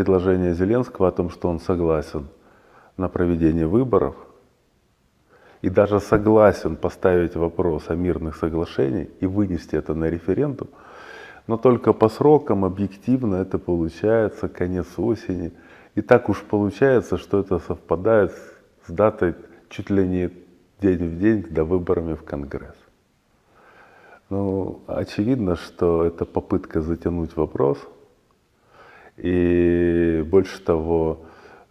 предложение Зеленского о том, что он согласен на проведение выборов и даже согласен поставить вопрос о мирных соглашениях и вынести это на референдум, но только по срокам объективно это получается конец осени. И так уж получается, что это совпадает с датой чуть ли не день в день до выборами в Конгресс. Ну, очевидно, что это попытка затянуть вопрос. И больше того,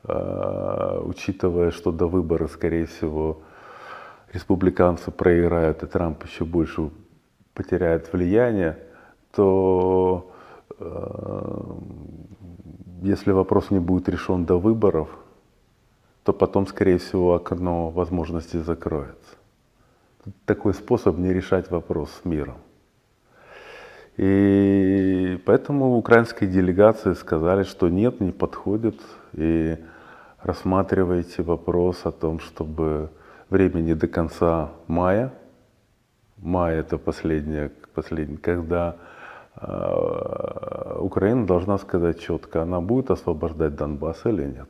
учитывая, что до выборов, скорее всего, республиканцы проиграют, и Трамп еще больше потеряет влияние, то если вопрос не будет решен до выборов, то потом, скорее всего, окно возможностей закроется. Такой способ не решать вопрос с миром. И поэтому украинской делегации сказали, что нет, не подходит, и рассматривайте вопрос о том, чтобы времени до конца мая, май это последний, когда Украина должна сказать четко, она будет освобождать Донбасс или нет.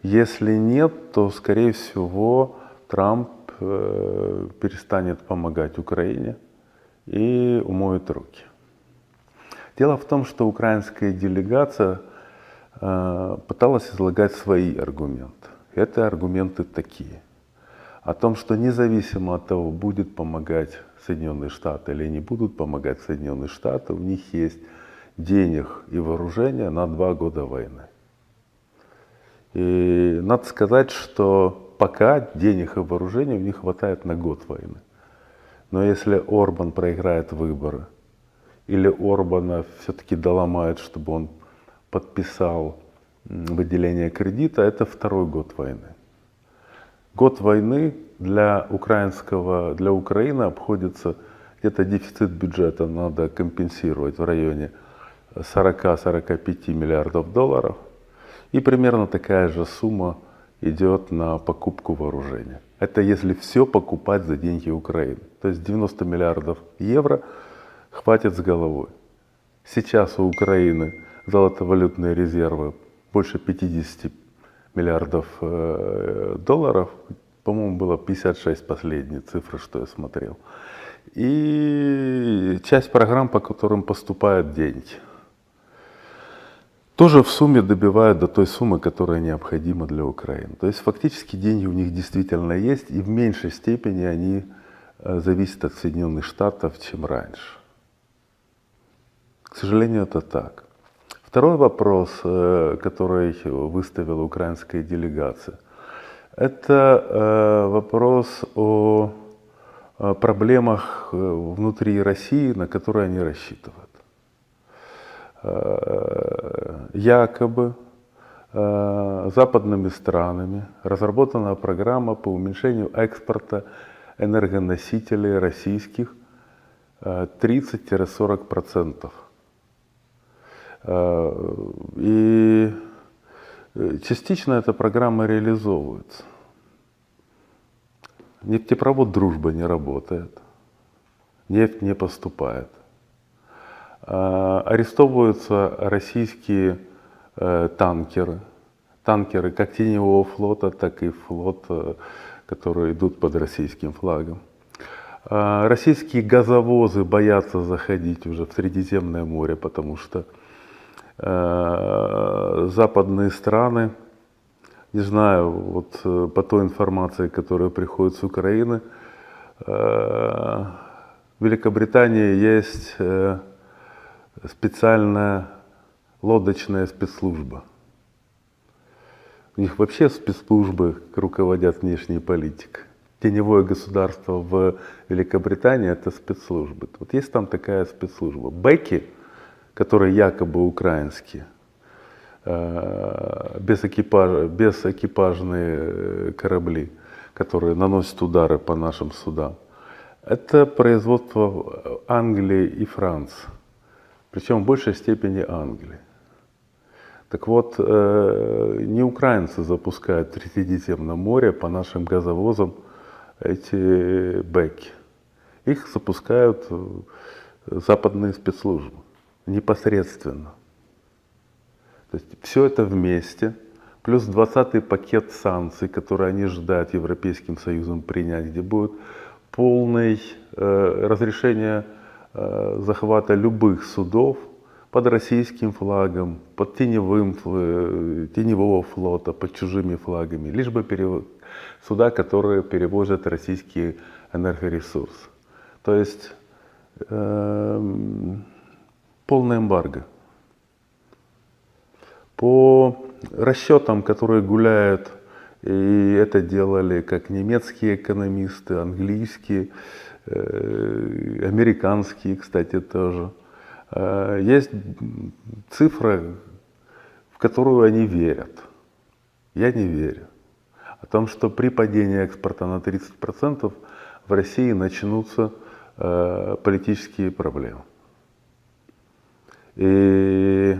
Если нет, то, скорее всего, Трамп перестанет помогать Украине и умоет руки. Дело в том, что украинская делегация пыталась излагать свои аргументы. Это аргументы такие. О том, что независимо от того, будет помогать Соединенные Штаты или не будут помогать Соединенные Штаты, у них есть денег и вооружения на 2 года войны. И надо сказать, что пока денег и вооружения у них хватает на год войны. Но если Орбан проиграет выборы, или Орбана все-таки доломают, чтобы он подписал выделение кредита, это 2-й год войны. Год войны для Украины обходится, где-то дефицит бюджета надо компенсировать в районе 40-45 миллиардов долларов. И примерно такая же сумма идет на покупку вооружения. Это если все покупать за деньги Украины. То есть 90 миллиардов евро хватит с головой. Сейчас у Украины золотовалютные резервы больше 50 миллиардов долларов. По-моему, было 56 последние цифры, что я смотрел. И часть программ, по которым поступают деньги, тоже в сумме добивают до той суммы, которая необходима для Украины. То есть фактически деньги у них действительно есть, и в меньшей степени они зависят от Соединенных Штатов, чем раньше. К сожалению, это так. Второй вопрос, который выставила украинская делегация, это вопрос о проблемах внутри России, на которые они рассчитывают. Якобы западными странами разработана программа по уменьшению экспорта энергоносителей российских 30-40%. И частично эта программа реализовывается. Нефтепровод «Дружба» не работает, нефть не поступает. Арестовываются российские танкеры как теневого флота, так и флот, которые идут под российским флагом. Российские газовозы боятся заходить уже в Средиземное море, потому что западные страны, не знаю, вот по той информации, которая приходит с Украины, в Великобритании есть специальная лодочная спецслужба. У них вообще спецслужбы руководят внешней политикой. Теневое государство в Великобритании — это спецслужбы. Вот есть там такая спецслужба. Беки, которые якобы украинские, безэкипажные корабли, которые наносят удары по нашим судам, это производство Англии и Франции. Причем в большей степени Англии. Так вот, не украинцы запускают в Средиземном море по нашим газовозам эти бэки. Их запускают западные спецслужбы непосредственно. То есть все это вместе, плюс 20-й пакет санкций, который они ожидают Европейским Союзом принять, где будет полное разрешение захвата любых судов под российским флагом, под теневого флота, под чужими флагами, лишь бы суда, которые перевозят российский энергоресурс. То есть полное эмбарго. По расчетам, которые гуляют, и это делали как немецкие экономисты, английские, американские, кстати, тоже, есть цифра, в которую они верят. Я не верю. О том, что при падении экспорта на 30% в России начнутся политические проблемы. И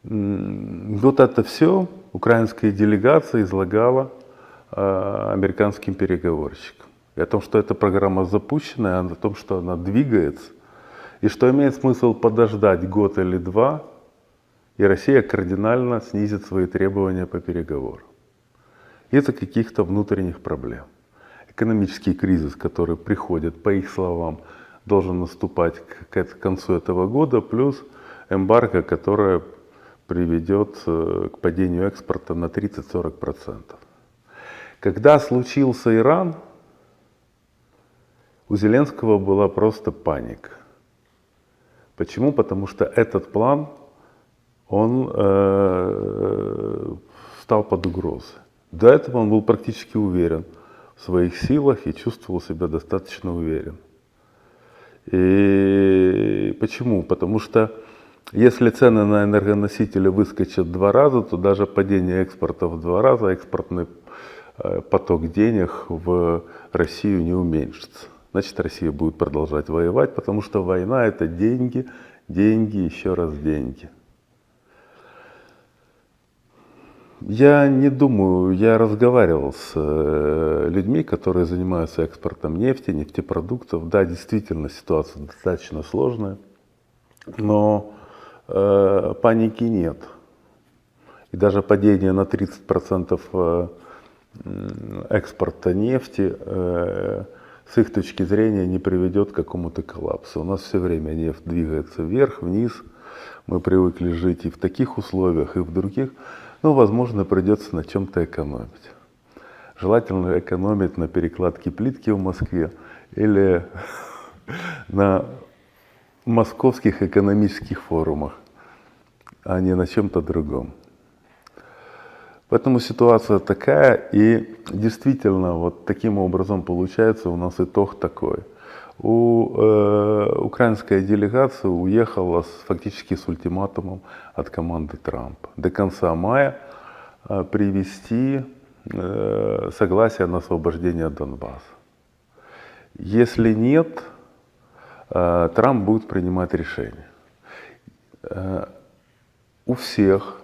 вот это все украинская делегация излагала американским переговорщикам. И о том, что эта программа запущена, и о том, что она двигается, и что имеет смысл подождать год или два, и Россия кардинально снизит свои требования по переговорам. Из-за каких-то внутренних проблем. Экономический кризис, который приходит, по их словам, должен наступать к концу этого года, плюс эмбарго, которое приведет к падению экспорта на 30-40%. Когда случился Иран, у Зеленского была просто паника. Почему? Потому что этот план, он стал под угрозой. До этого он был практически уверен в своих силах и чувствовал себя достаточно уверен. И почему? Потому что если цены на энергоносители выскочат в 2 раза, то даже падение экспорта в 2 раза, экспортный поток денег в Россию не уменьшится. Значит, Россия будет продолжать воевать, потому что война — это деньги, деньги, еще раз деньги. Я не думаю, я разговаривал с людьми, которые занимаются экспортом нефти, нефтепродуктов. Да, действительно, ситуация достаточно сложная, но паники нет. И даже падение на 30% экспорта нефти с их точки зрения не приведет к какому-то коллапсу. У нас все время нефть двигается вверх, вниз. Мы привыкли жить и в таких условиях, и в других. Но, возможно, придется на чем-то экономить. Желательно экономить на перекладке плитки в Москве или на московских экономических форумах, а не на чем-то другом. Поэтому ситуация такая, и действительно вот таким образом получается у нас итог такой. Украинская делегация уехала фактически с ультиматумом от команды Трампа. До конца мая привести согласие на освобождение Донбасса. Если нет, Трамп будет принимать решение. У всех,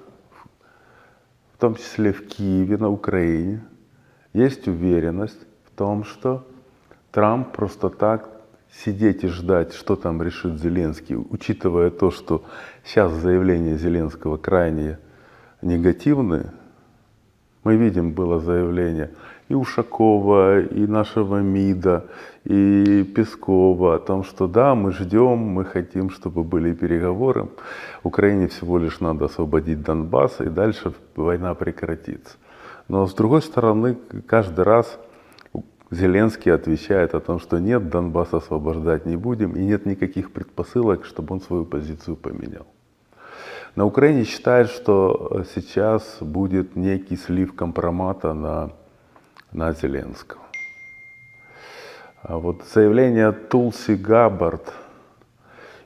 в том числе в Киеве, на Украине, есть уверенность в том, что Трамп просто так сидеть и ждать, что там решит Зеленский, учитывая то, что сейчас заявления Зеленского крайне негативные. Мы видим, было заявление и Ушакова, и нашего МИДа, и Пескова о том, что да, мы ждем, мы хотим, чтобы были переговоры. Украине всего лишь надо освободить Донбасс, и дальше война прекратится. Но с другой стороны, каждый раз Зеленский отвечает о том, что нет, Донбасс освобождать не будем, и нет никаких предпосылок, чтобы он свою позицию поменял. На Украине считают, что сейчас будет некий слив компромата на Зеленского. А вот заявление Тулси Габбард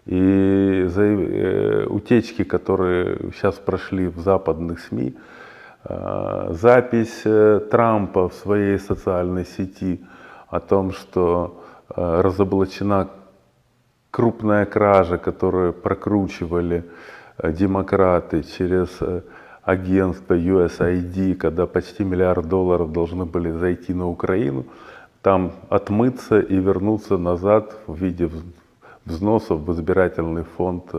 и утечки, которые сейчас прошли в западных СМИ, запись Трампа в своей социальной сети о том, что разоблачена крупная кража, которую прокручивали демократы через агентство USAID, когда почти $1 миллиард должны были зайти на Украину, там отмыться и вернуться назад в виде взносов в избирательный фонд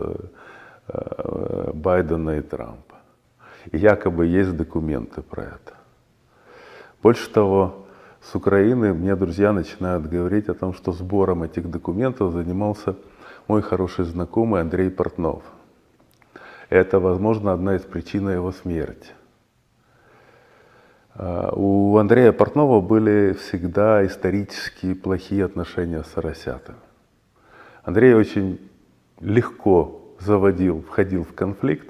Байдена и Трампа. И якобы есть документы про это. Больше того, с Украины мне друзья начинают говорить о том, что сбором этих документов занимался мой хороший знакомый Андрей Портнов. Это, возможно, одна из причин его смерти. У Андрея Портнова были всегда исторически плохие отношения с «Соросятами». Андрей очень легко входил в конфликт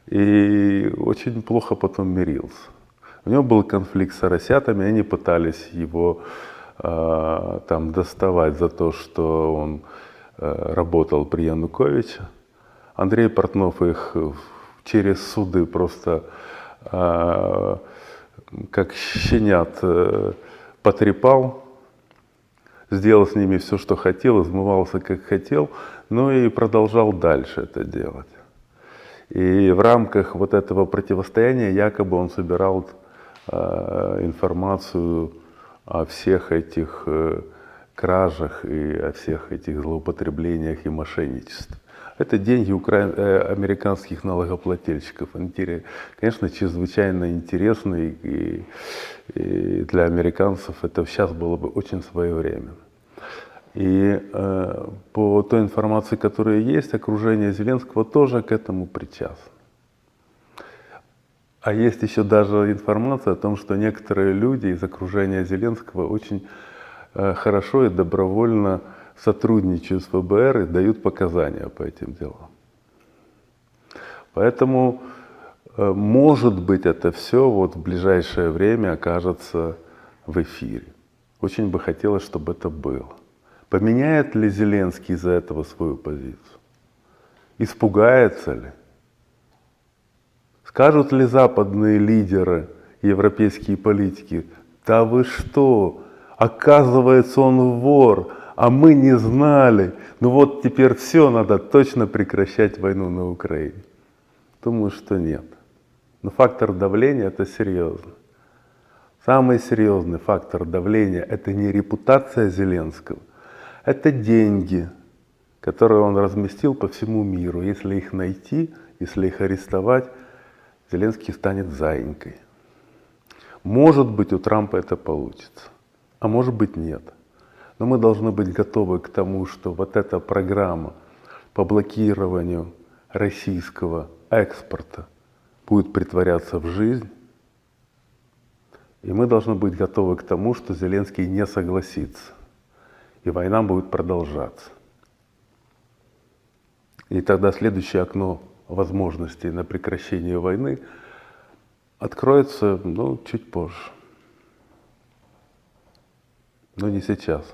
и очень плохо потом мирился. У него был конфликт с «Соросятами», они пытались его там доставать за то, что он работал при Януковиче. Андрей Портнов их через суды просто как щенят потрепал, сделал с ними все, что хотел, измывался, как хотел, но и продолжал дальше это делать. И в рамках вот этого противостояния якобы он собирал информацию о всех этих кражах и о всех этих злоупотреблениях и мошенничестве. Это деньги американских налогоплательщиков. Они, конечно, чрезвычайно интересны, и для американцев это сейчас было бы очень своевременно. И по той информации, которая есть, окружение Зеленского тоже к этому причастно. А есть еще даже информация о том, что некоторые люди из окружения Зеленского очень хорошо и добровольно сотрудничают с ФБР и дают показания по этим делам. Поэтому, может быть, это все вот в ближайшее время окажется в эфире. Очень бы хотелось, чтобы это было. Поменяет ли Зеленский из-за этого свою позицию? Испугается ли? Скажут ли западные лидеры, европейские политики: да вы что, оказывается, он вор, а мы не знали, ну вот теперь все, надо точно прекращать войну на Украине? Думаю, что нет. Но фактор давления — это серьезно. Самый серьезный фактор давления — это не репутация Зеленского, это деньги, которые он разместил по всему миру. Если их найти, если их арестовать, Зеленский станет заинькой. Может быть, у Трампа это получится, а может быть, нет. Но мы должны быть готовы к тому, что вот эта программа по блокированию российского экспорта будет притворяться в жизнь. И мы должны быть готовы к тому, что Зеленский не согласится. И война будет продолжаться. И тогда следующее окно возможностей на прекращение войны откроется, чуть позже. Но не сейчас.